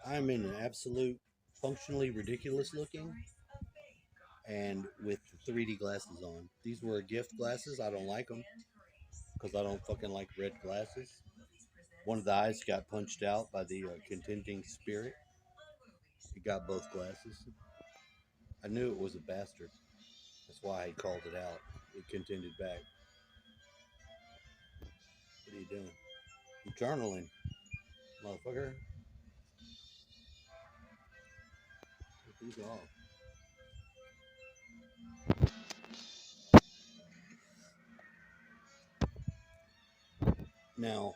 I'm in an absolute functionally ridiculous looking and with 3D glasses on. These were gift glasses. I don't like them because I don't fucking like red glasses. One of the eyes got punched out by the contending spirit. He got both glasses. I knew it was a bastard. That's why I called it out. It contended back. What are you doing? I'm journaling, motherfucker. Take these off. Now,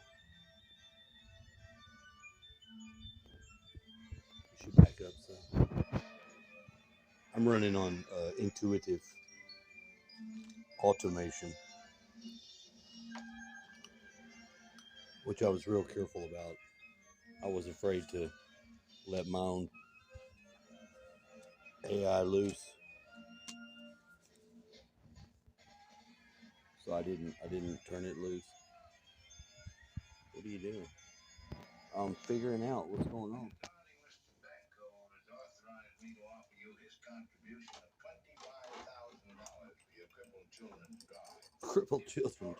you should back up. So I'm running on intuitive automation, which I was real careful about. I was afraid to let my own AI loose, so I didn't turn it loose. What are you doing? I'm figuring out what's going on. Crippled children.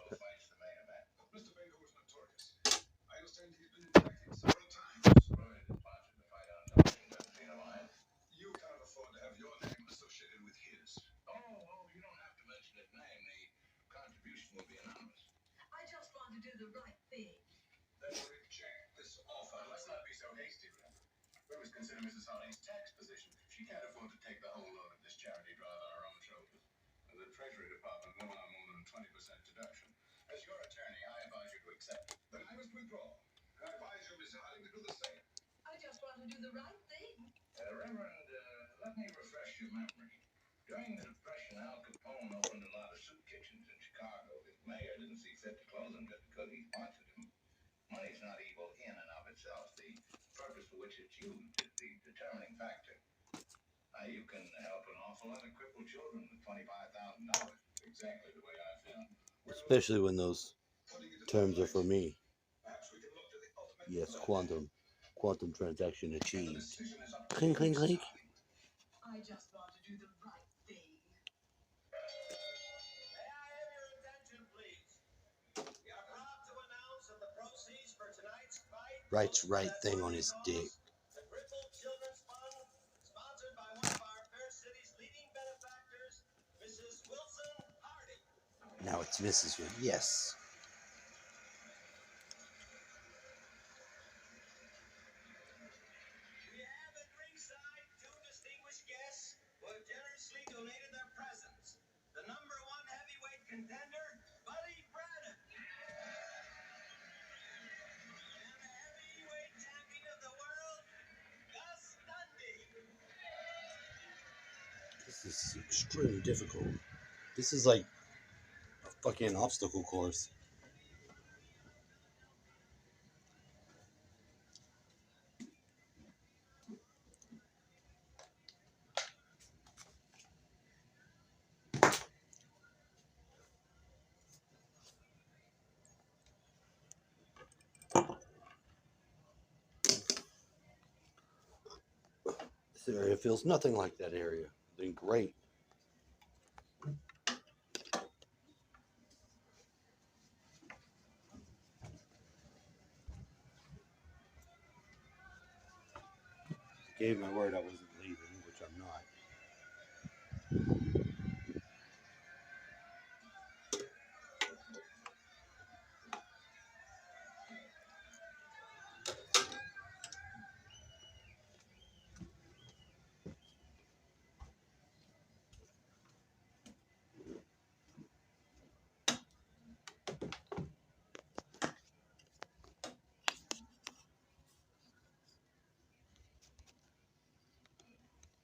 Especially when those terms are for me. Yes, quantum transaction achieved. Clink, clink, clink. Writes right thing on his dick. Now it's Mrs. Wynn. Yes. This is extremely difficult. This is like a fucking obstacle course. This area feels nothing like that area. Doing great. Gave my word I wasn't leaving, which I'm not.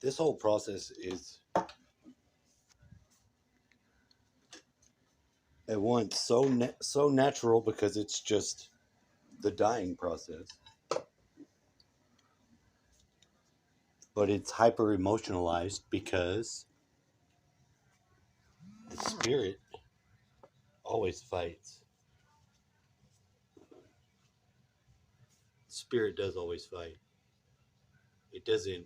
This whole process is at once so natural because it's just the dying process, but it's hyper emotionalized because the spirit always fights. Spirit does always fight. It doesn't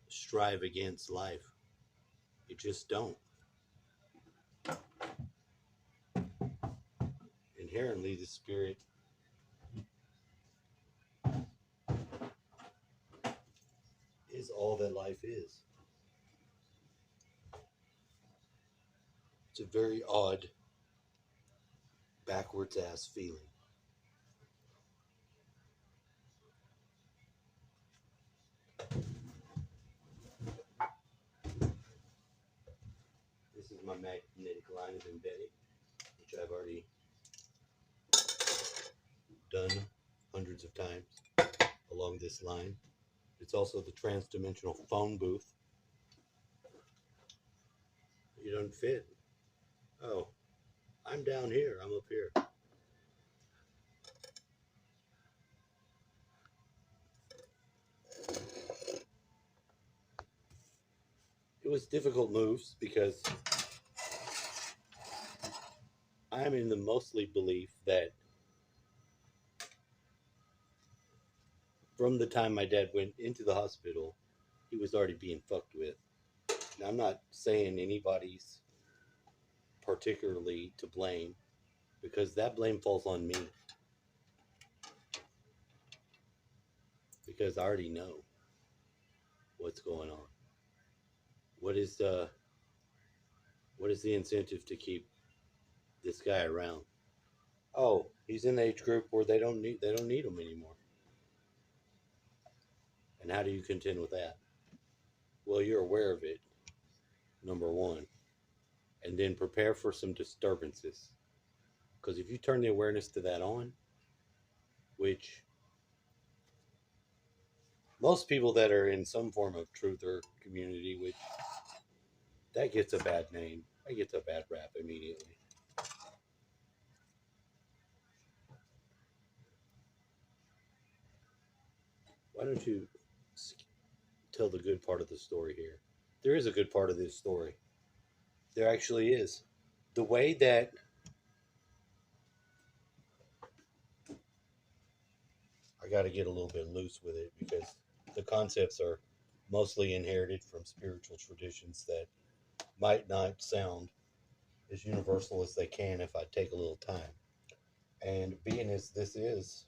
strive against life. It just don't. Inherently, the spirit is all that life is. It's a very odd, backwards ass feeling. This is my magnetic line of embedding, which I've already done hundreds of times along this line. It's also the trans-dimensional phone booth. You don't fit. Oh, I'm down here. I'm up here. It was difficult moves because I'm in the mostly belief that from the time my dad went into the hospital, he was already being fucked with. Now, I'm not saying anybody's particularly to blame because that blame falls on me. Because I already know what's going on. What is the incentive to keep this guy around? Oh, he's in the age group where they don't need him anymore. And how do you contend with that? Well, you're aware of it, number one, and then prepare for some disturbances. Because if you turn the awareness to that on, which most people that are in some form of truth or community, which that gets a bad name, that gets a bad rap immediately. Why don't you tell the good part of the story here? There is a good part of this story. There actually is. The way that I got to get a little bit loose with it because the concepts are mostly inherited from spiritual traditions that might not sound as universal as they can if I take a little time. And being as this is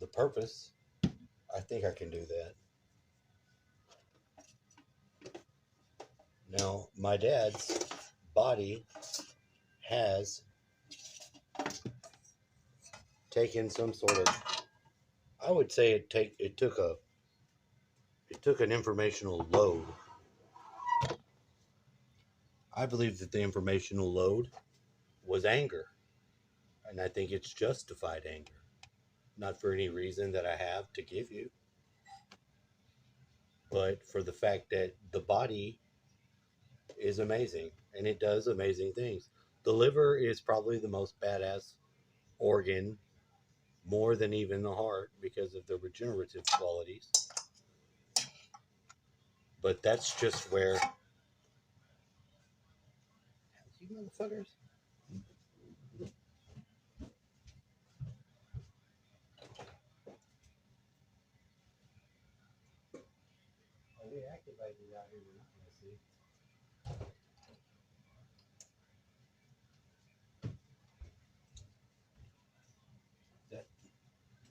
the purpose, I think I can do that. Now, my dad's body has taken some sort of, I would say it took an informational load. I believe that the informational load was anger. And I think it's justified anger. Not for any reason that I have to give you, but for the fact that the body is amazing and it does amazing things. The liver is probably the most badass organ, more than even the heart, because of the regenerative qualities. But that's just where. You motherfuckers. Oh, we activated out here tonight, I see. That,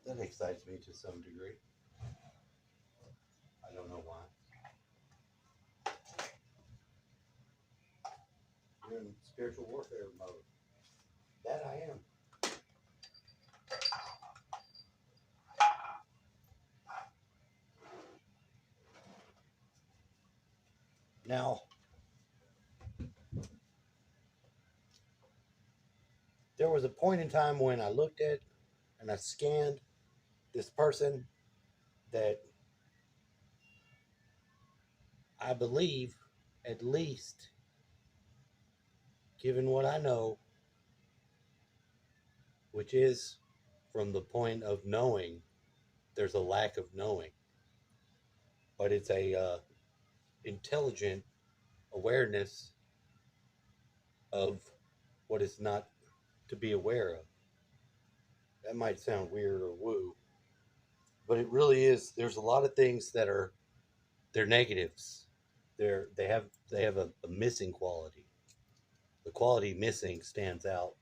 that excites me to some degree. I don't know why. You're in spiritual warfare mode. That I am. Now, there was a point in time when I looked at and I scanned this person that I believe, at least, given what I know, which is from the point of knowing, there's a lack of knowing. But it's a intelligent awareness of what is not to be aware of. That might sound weird or woo, But it really is. There's a lot of things that are they're negatives. They have a missing quality. The quality missing stands out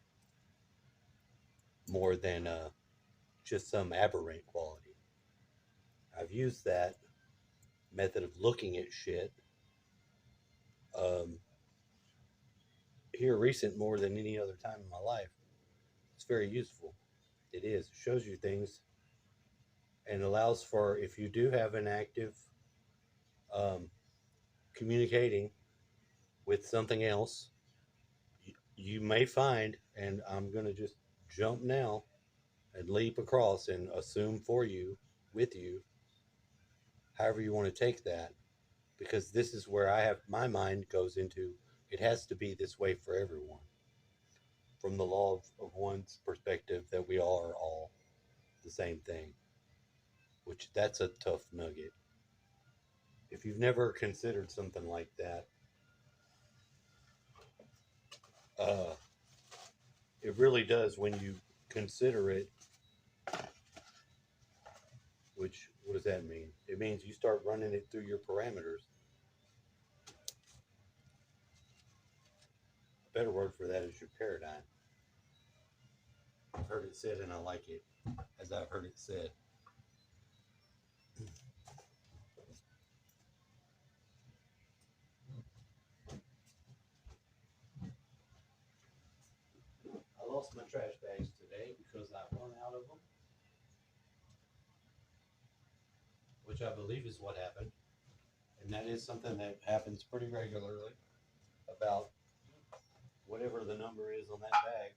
more than just some aberrant quality. I've used that method of looking at shit um, here recent more than any other time in my life. It's very useful. It is. It shows you things and allows for if you do have an active um, communicating with something else, you may find, and I'm going to just jump now and leap across and assume for you, with you, however you want to take that, because this is where I have my mind goes into it has to be this way for everyone from the law of one's perspective that we are all the same thing, which that's a tough nugget. If you've never considered something like that, uh, it really does when you consider it. Which what does that mean? It means you start running it through your parameters. A better word for that is your paradigm. I've heard it said and I like it as I've heard it said. I lost my trash bags today because I run out of them, which I believe is what happened. And that is something that happens pretty regularly about whatever the number is on that bag.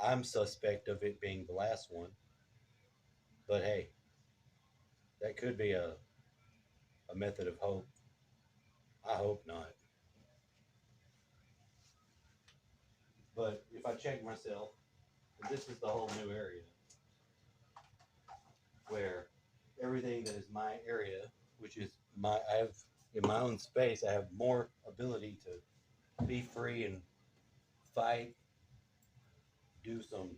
I'm suspect of it being the last one, but hey, that could be a method of hope. I hope not. But if I check myself, this is the whole new area where everything that is my area, which is I have in my own space, I have more ability to be free and fight, do some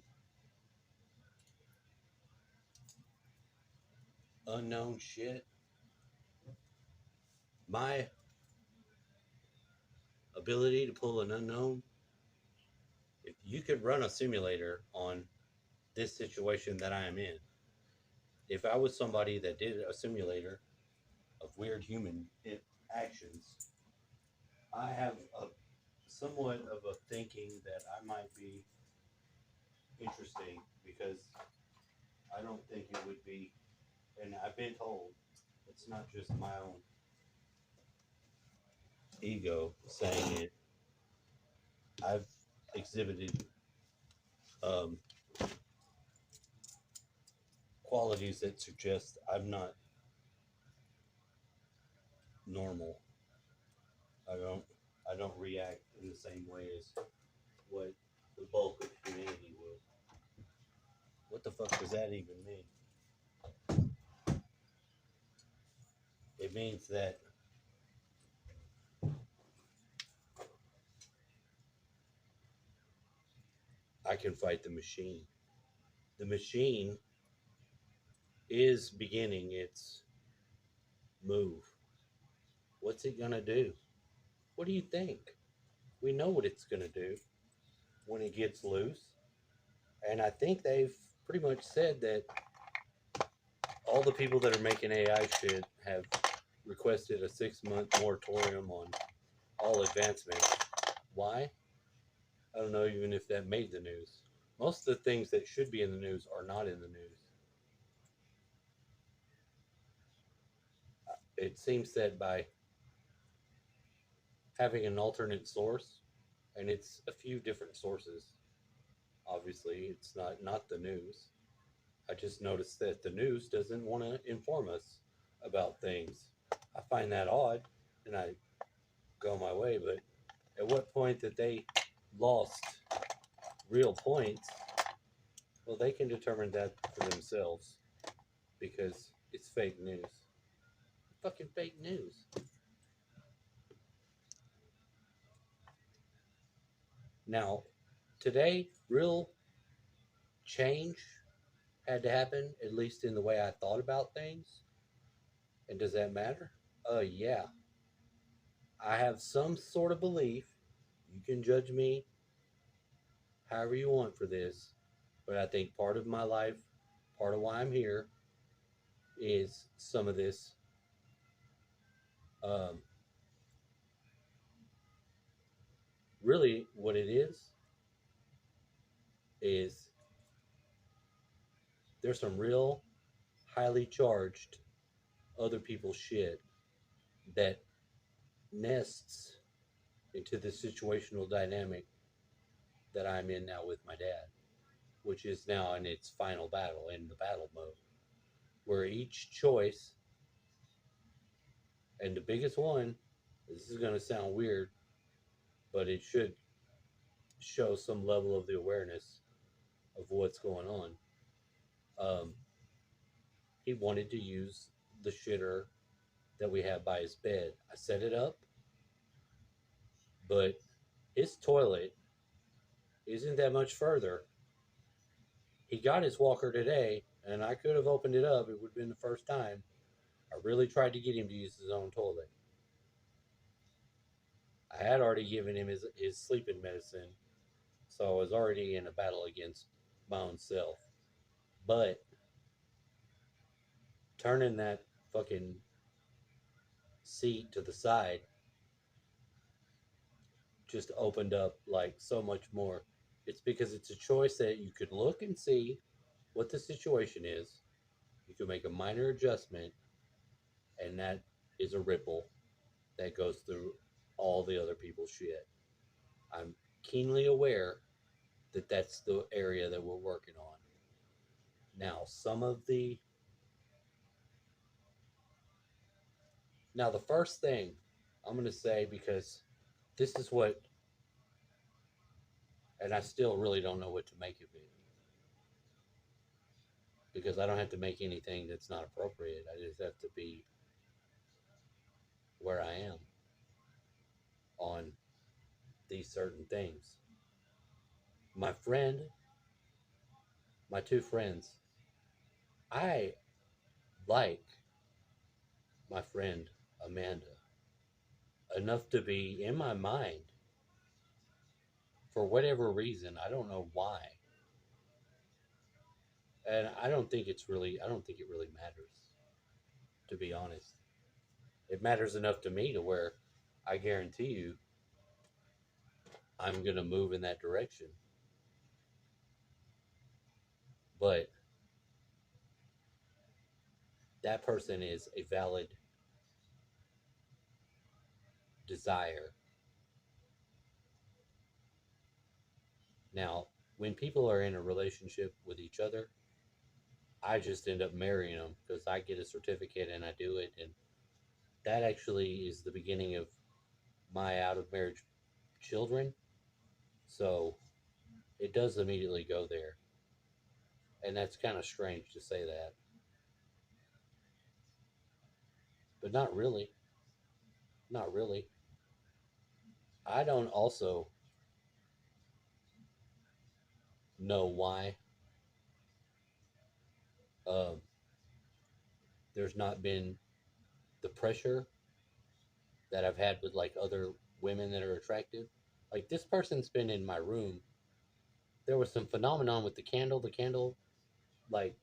unknown shit. My ability to pull an unknown, if you could run a simulator on this situation that I am in, if I was somebody that did a simulator of weird human actions, I have a somewhat of a thinking that I might be interesting because I don't think it would be, and I've been told it's not just my own ego saying it. I've exhibited um, qualities that suggest I'm not normal. I don't I don't react in the same way as what the bulk of humanity would. What the fuck does that even mean? It means that I can fight the machine. The machine is beginning its move. What's it gonna do? What do you think? We know what it's gonna do when it gets loose. And I think they've pretty much said that all the people that are making AI shit have requested a 6 month moratorium on all advancements. Why? I don't know even if that made the news. Most of the things that should be in the news are not in the news. It seems that by having an alternate source, and it's a few different sources, obviously, it's not the news. I just noticed that the news doesn't want to inform us about things. I find that odd, and I go my way. But at what point that they lost real points, well, they can determine that for themselves because it's fake news. Fucking fake news. Now, today, real change had to happen, at least in the way I thought about things. And does that matter? Yeah. I have some sort of belief. You can judge me however you want for this, but I think part of my life, part of why I'm here, is some of this. Um, Really, what it is there's some real highly charged other people's shit that nests into the situational dynamic that I'm in now with my dad, which is now in its final battle, in the battle mode, where each choice, and the biggest one, this is going to sound weird, but it should show some level of the awareness of what's going on. Um, he wanted to use the shitter that we have by his bed. I set it up, but his toilet isn't that much further. He got his walker today, and I could have opened it up. It would have been the first time. I really tried to get him to use his own toilet. I had already given him his sleeping medicine, so I was already in a battle against my own self. But turning that fucking seat to the side just opened up like so much more. It's because it's a choice that you could look and see what the situation is. You can make a minor adjustment, and that is a ripple that goes through all the other people's shit. I'm keenly aware that that's the area that we're working on. Now, the first thing I'm going to say, because this is what, and I still really don't know what to make of it, because I don't have to make anything that's not appropriate. I just have to be where I am on these certain things. My friend, my two friends, I like my friend Amanda enough to be in my mind for whatever reason. I don't know why. And I don't think it really matters, to be honest. It matters enough to me to where I guarantee you I'm going to move in that direction. But that person is a valid desire. Now, when people are in a relationship with each other, I just end up marrying them because I get a certificate and I do it. And that actually is the beginning of my out of marriage children. So it does immediately go there. And that's kind of strange to say that, but not really. Not really. I don't also know why um, there's not been the pressure that I've had with like other women that are attractive. Like this person's been in my room. There was some phenomenon with the candle. The candle like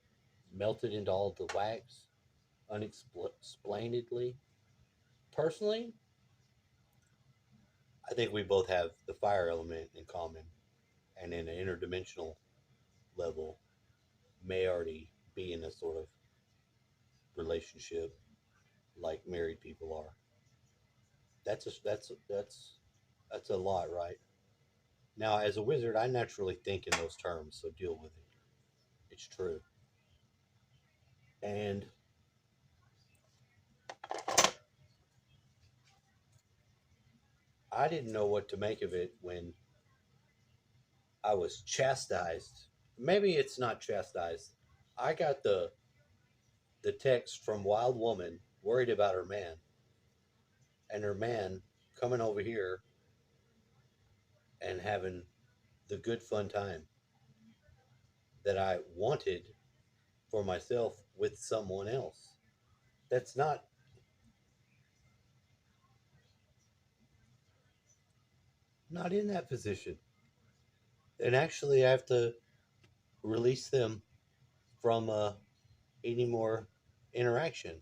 melted into all the wax unexplainedly. Personally, I think we both have the fire element in common, and in an interdimensional level, may already be in a sort of relationship like married people are. That's a lot, right? Now, as a wizard, I naturally think in those terms, so deal with it. It's true. And I didn't know what to make of it when I was chastised. Maybe it's not chastised. I got the text from Wild Woman worried about her man, and her man coming over here and having the good fun time that I wanted for myself with someone else. That's not in that position. And actually, I have to release them from any more interaction.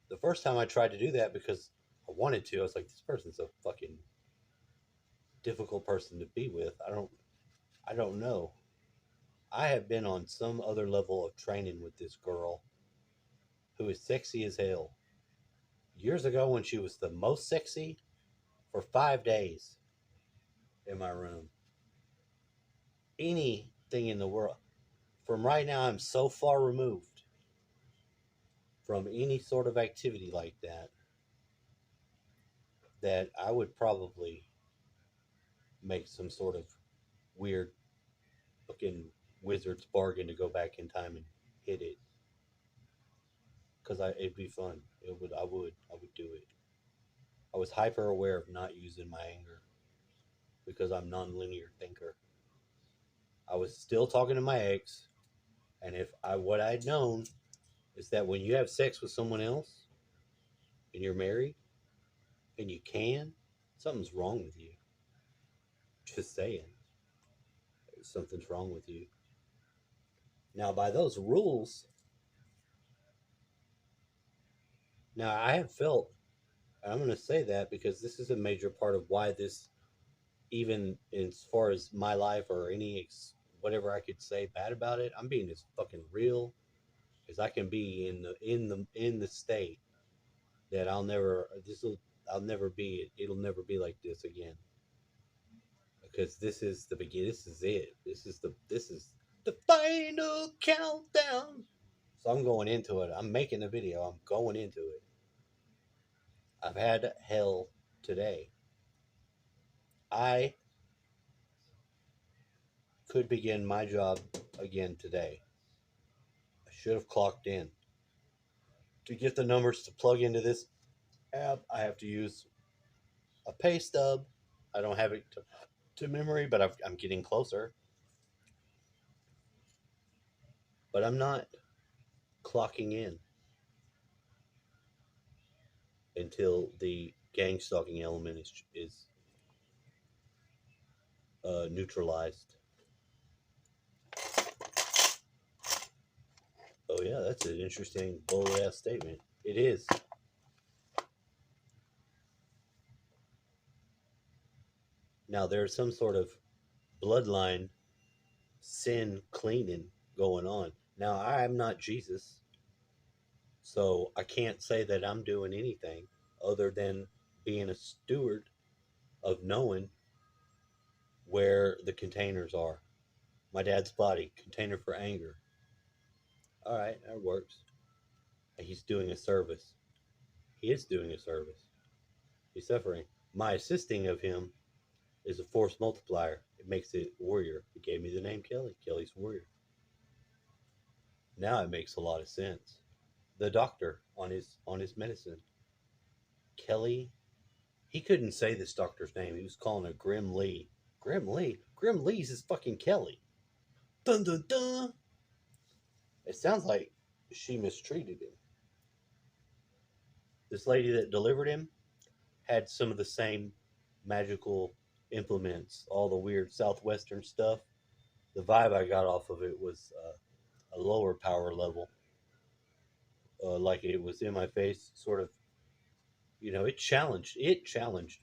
The first time I tried to do that because I wanted to, I was like, this person's a fucking difficult person to be with. I don't know. I have been on some other level of training with this girl who is sexy as hell. Years ago, when she was the most sexy, for 5 days in my room, anything in the world. From right now, I'm so far removed from any sort of activity like that that I would probably make some sort of weird fucking wizard's bargain to go back in time and hit it because it'd be fun. I would do it. I was hyper aware of not using my anger because I'm non-linear thinker. I was still talking to my ex, and if I what I'd known is that when you have sex with someone else and you're married and you can, something's wrong with you. Just saying, something's wrong with you. Now, by those rules, now I have felt, and I'm going to say that because this is a major part of why this, even as far as my life or whatever I could say bad about it, I'm being as fucking real as I can be in the state that I'll never be it'll never be like this again because this is the beginning. This is it. This is the final countdown. So I'm going into it. I'm making a video. I'm going into it. I've had hell today. I could begin my job again today. I should have clocked in. To get the numbers to plug into this app, I have to use a pay stub. I don't have it to memory, but I'm getting closer. But I'm not clocking in until the gang stalking element is neutralized. Oh yeah, that's an interesting bold ass statement. It is. Now there's some sort of bloodline sin cleaning going on. Now I'm not Jesus, so I can't say that I'm doing anything other than being a steward of knowing where the containers are. My dad's body, container for anger. All right, that works. He's doing a service. He is doing a service. He's suffering. My assisting of him is a force multiplier. It makes it warrior. It gave me the name Kelly. Kelly's warrior. Now it makes a lot of sense. The doctor on his medicine, Kelly. He couldn't say this doctor's name. He was calling her Grim Lee. Grim Lee. Grim Lee's is fucking Kelly. Dun dun dun. It sounds like she mistreated him. This lady that delivered him had some of the same magical implements, all the weird southwestern stuff. The vibe I got off of it was a lower power level, like it was in my face, sort of. It challenged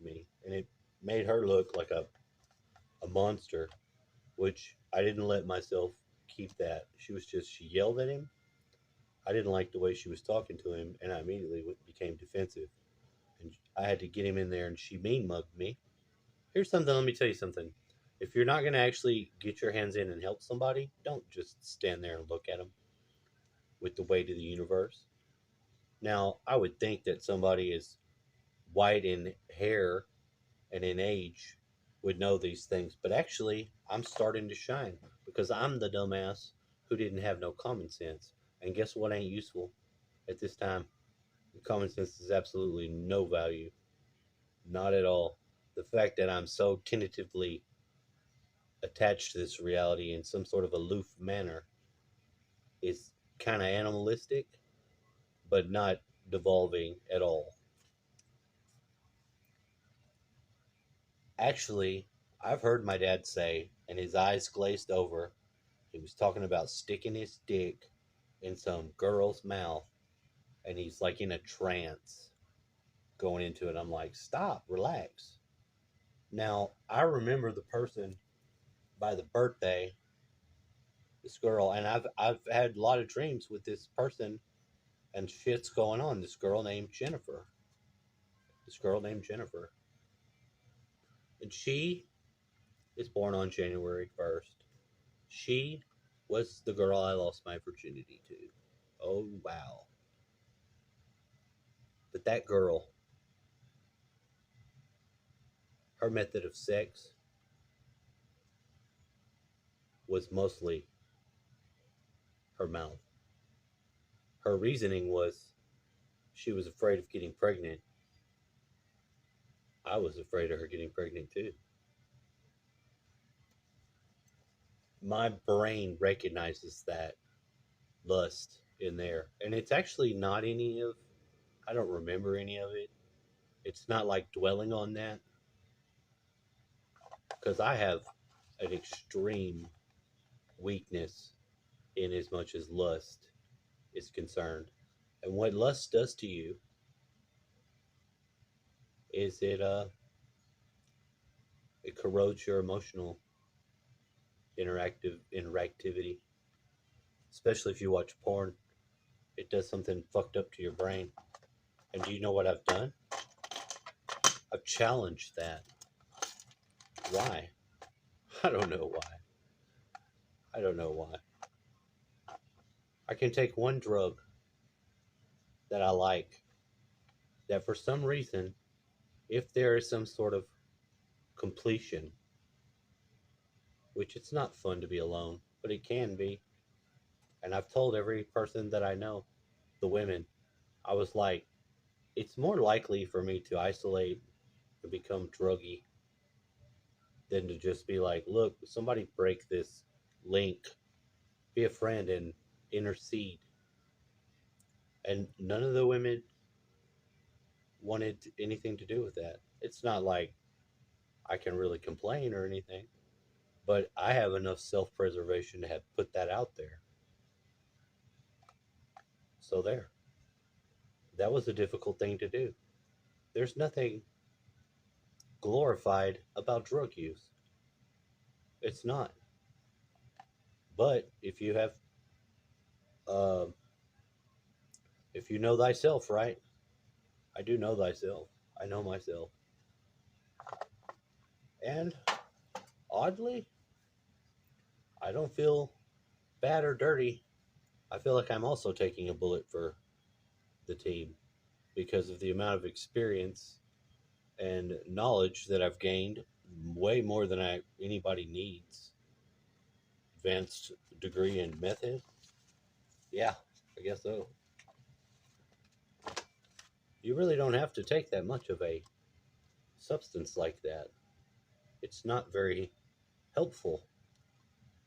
me, and it made her look like a monster, which I didn't let myself keep that. She yelled at him. I didn't like the way she was talking to him, and I immediately became defensive. And I had to get him in there, and she mean mugged me. Here's something. Let me tell you something. If you're not going to actually get your hands in and help somebody, don't just stand there and look at them with the weight of the universe. Now, I would think that somebody is white in hair and in age would know these things, but actually, I'm starting to shine because I'm the dumbass who didn't have no common sense. And guess what ain't useful at this time? Common sense is absolutely no value. Not at all. The fact that I'm so tentatively attached to this reality in some sort of aloof manner is kind of animalistic, but not devolving at all. Actually, I've heard my dad say, and his eyes glazed over, he was talking about sticking his dick in some girl's mouth, and he's like in a trance going into it. I'm like, stop, relax. Now, I remember the person by the birthday, this girl, and I've had a lot of dreams with this person, and shit's going on. This girl named Jennifer. This girl named Jennifer. And she is born on January 1st. She was the girl I lost my virginity to. Oh, wow. But that girl, her method of sex was mostly her mouth. Her reasoning was she was afraid of getting pregnant. I was afraid of her getting pregnant too. My brain recognizes that lust in there. And it's actually not any of, I don't remember any of it. It's not like dwelling on that because I have an extreme weakness in as much as lust is concerned. And what lust does to you is it corrodes your emotional interactivity, especially if you watch porn. It does something fucked up to your brain. And do you know what I've done? I've challenged that. Why? I don't know why. I don't know why. I can take one drug that I like that for some reason, if there is some sort of completion, which it's not fun to be alone, but it can be. And I've told every person that I know, the women, I was like, it's more likely for me to isolate and become druggy than to just be like, look, somebody break this link, be a friend and intercede. And none of the women wanted anything to do with that. It's not like I can really complain or anything, but I have enough self preservation to have put that out there. So there. That was a difficult thing to do. There's nothing glorified about drug use. It's not. But uh, if you know thyself, right? I do know thyself. I know myself. And oddly, I don't feel bad or dirty. I feel like I'm also taking a bullet for the team because of the amount of experience and knowledge that I've gained, way more than anybody needs. Advanced degree in method. Yeah, I guess so. You really don't have to take that much of a substance like that. It's not very helpful.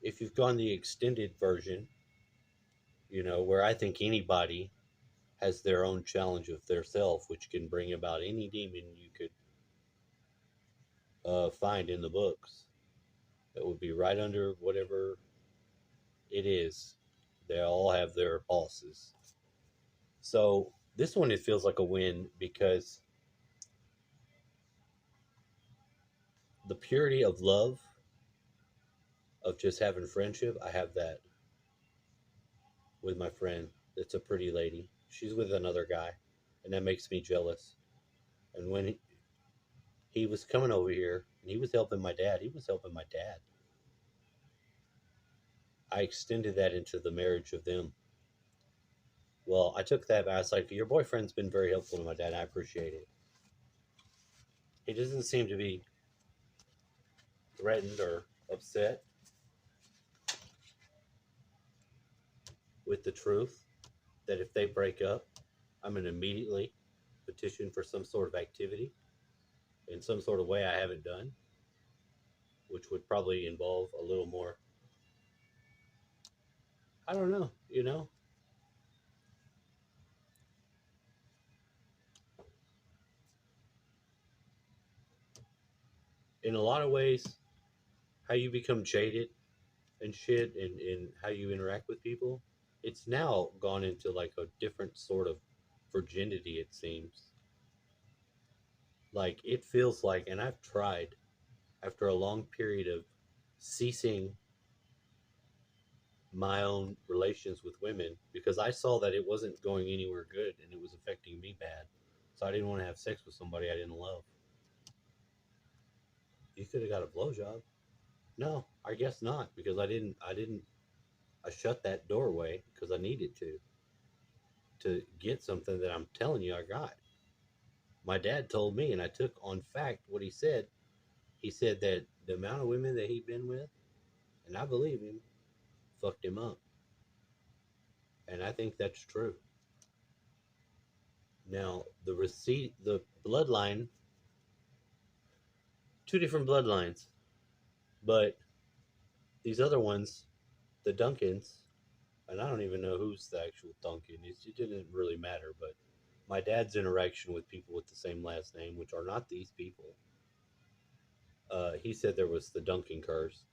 If you've gone the extended version, where I think anybody has their own challenge of their self, which can bring about any demon you could find in the books. That would be right under whatever it is. They all have their bosses. So this one, it feels like a win because the purity of love, of just having friendship, I have that with my friend. It's a pretty lady. She's with another guy, and that makes me jealous. And when he was coming over here and he was helping my dad, he was helping my dad. I extended that into the marriage of them. Well, I took that, but I was like, your boyfriend's been very helpful to my dad. I appreciate it. He doesn't seem to be threatened or upset with the truth that if they break up, I'm going to immediately petition for some sort of activity in some sort of way I haven't done, which would probably involve a little more. I don't know, in a lot of ways, how you become jaded and shit, and how you interact with people, it's now gone into like a different sort of virginity, it seems. Like, it feels like, and I've tried after a long period of ceasing my own relations with women because I saw that it wasn't going anywhere good and it was affecting me bad. So I didn't want to have sex with somebody I didn't love. You could have got a blowjob. No, I guess not because I shut that doorway because I needed to get something that I'm telling you I got. My dad told me, and I took on fact what he said. He said that the amount of women that he'd been with, and I believe him, fucked him up. And I think that's true. Now, the bloodline, two different bloodlines, but these other ones, the Duncans, and I don't even know who's the actual Duncan. It didn't really matter, but my dad's interaction with people with the same last name, which are not these people, he said there was the Duncan curse,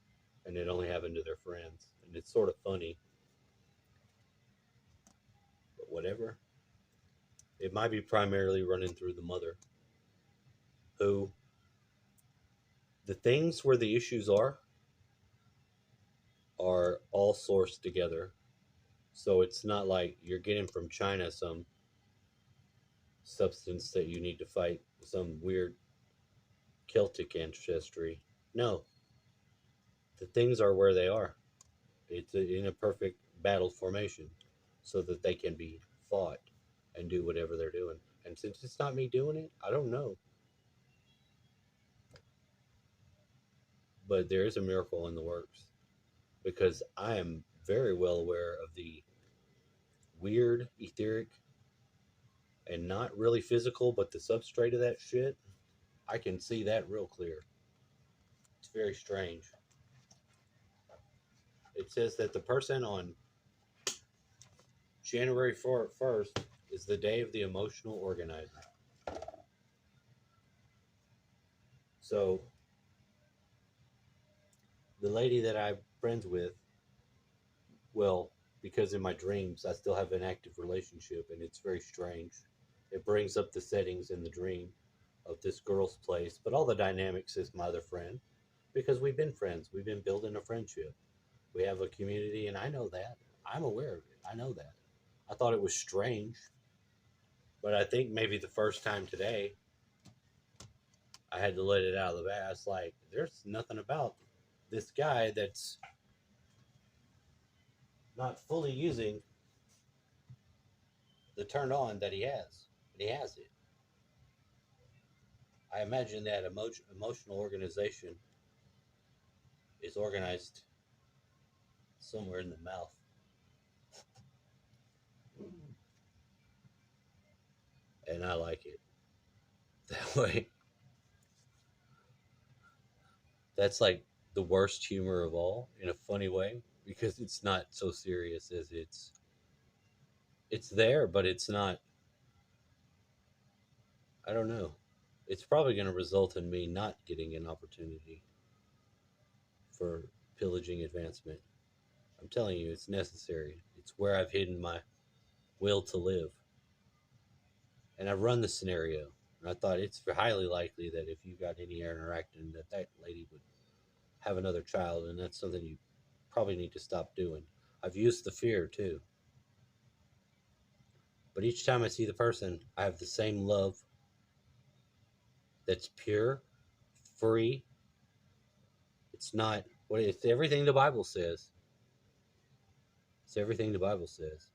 and it only happened to their friends, and it's sort of funny, but whatever. It might be primarily running through the mother, who the things where the issues are all sourced together. So it's not like you're getting from China some substance that you need to fight some weird Celtic ancestry. No, the things are where they are. It's in a perfect battle formation so that they can be fought and do whatever they're doing. And since it's not me doing it, I don't know. But there is a miracle in the works because I am very well aware of the weird, etheric, and not really physical, but the substrate of that shit. I can see that real clear. It's very strange. It says that the person on January 1st is the day of the emotional organizer. So the lady that I'm friends with, well, because in my dreams I still have an active relationship and it's very strange. It brings up the settings in the dream of this girl's place, but all the dynamics is my other friend because we've been friends. We've been building a friendship. We have a community, and I know that. I'm aware of it. I know that. I thought it was strange, but I think maybe the first time today, I had to let it out of the bag. It's like, there's nothing about this guy that's not fully using the turn on that he has. And he has it. I imagine that emotional organization is organized somewhere in the mouth. And I like it that way. That's like the worst humor of all in a funny way because it's not so serious as it's there, but it's not. I don't know. It's probably going to result in me not getting an opportunity for pillaging advancement. I'm telling you, it's necessary. It's where I've hidden my will to live. And I've run the scenario. And I thought it's highly likely that if you got any interacting, that lady would have another child, and that's something you probably need to stop doing. I've used the fear too. But each time I see the person, I have the same love that's pure, free. It's not what it's everything the Bible says. It's everything the Bible says.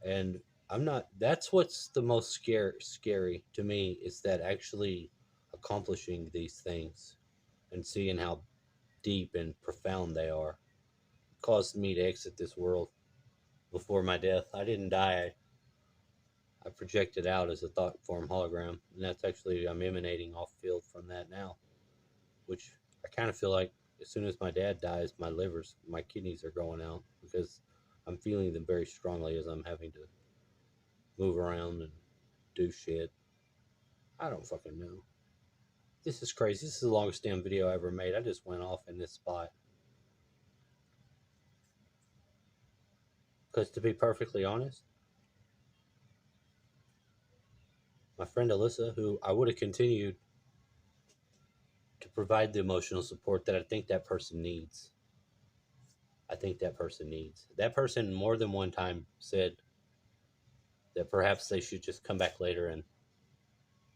And I'm not that's what's the most scary to me is that actually accomplishing these things and seeing how deep and profound they are caused me to exit this world before my death. I didn't die. I projected out as a thought form hologram, and that's actually I'm emanating off field from that now, which I kind of feel like as soon as my dad dies, my kidneys are going out because I'm feeling them very strongly as I'm having to move around and do shit. I don't fucking know. This is crazy. This is the longest damn video I ever made. I just went off in this spot. Because to be perfectly honest, my friend Alyssa, who I would have continued to provide the emotional support that I think that person needs. I think that person needs. That person more than one time said that perhaps they should just come back later and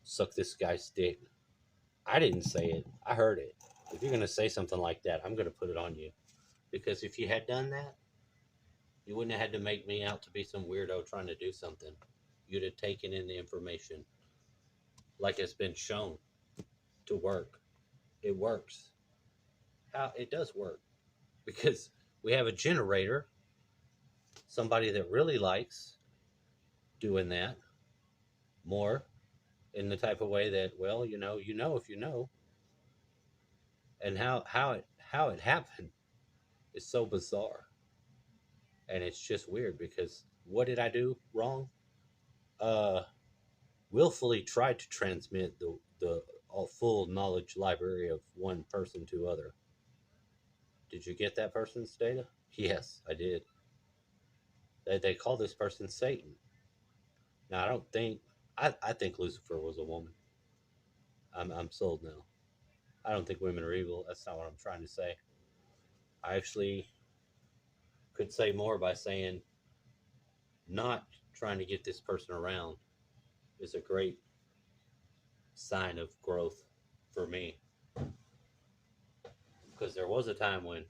suck this guy's dick. I didn't say it. I heard it. If you're going to say something like that, I'm going to put it on you. Because if you had done that, you wouldn't have had to make me out to be some weirdo trying to do something. You'd have taken in the information like it's been shown to work. It works. How it does work. Because we have a generator, somebody that really likes doing that more in the type of way that, well, if you know. And how it happened is so bizarre. And it's just weird because what did I do wrong? Uh willfully tried to transmit the all full knowledge library of one person to other. Did you get that person's data? Yes, I did. They call this person Satan. Now I don't think I think Lucifer was a woman. I'm sold now. I don't think women are evil. That's not what I'm trying to say. I actually could say more by saying not trying to get this person around is a great sign of growth for me. Because there was a time when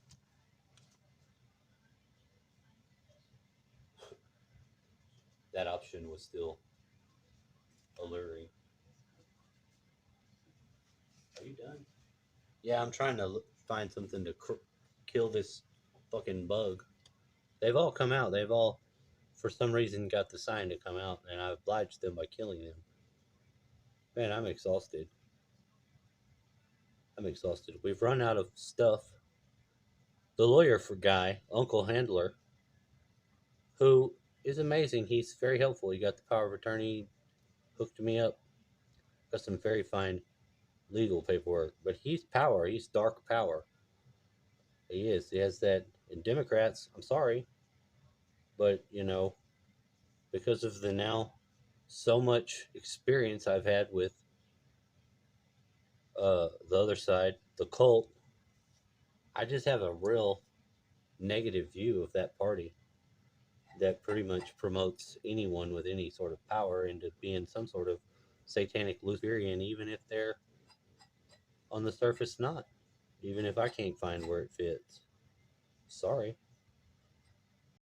that option was still alluring. Are you done? Yeah, I'm trying to find something to kill this fucking bug. They've all come out. They've all, for some reason, got the sign to come out, and I obliged them by killing them. Man, I'm exhausted. I'm exhausted. We've run out of stuff. The lawyer for guy, Uncle Handler, who is amazing. He's very helpful. He got the power of attorney, hooked me up, got some very fine legal paperwork. But he's power. He's dark power. He is. He has that. And Democrats, I'm sorry, but because of the now so much experience I've had with the other side, the cult, I just have a real negative view of that party that pretty much promotes anyone with any sort of power into being some sort of satanic Luciferian, even if they're on the surface not. Even if I can't find where it fits. Sorry.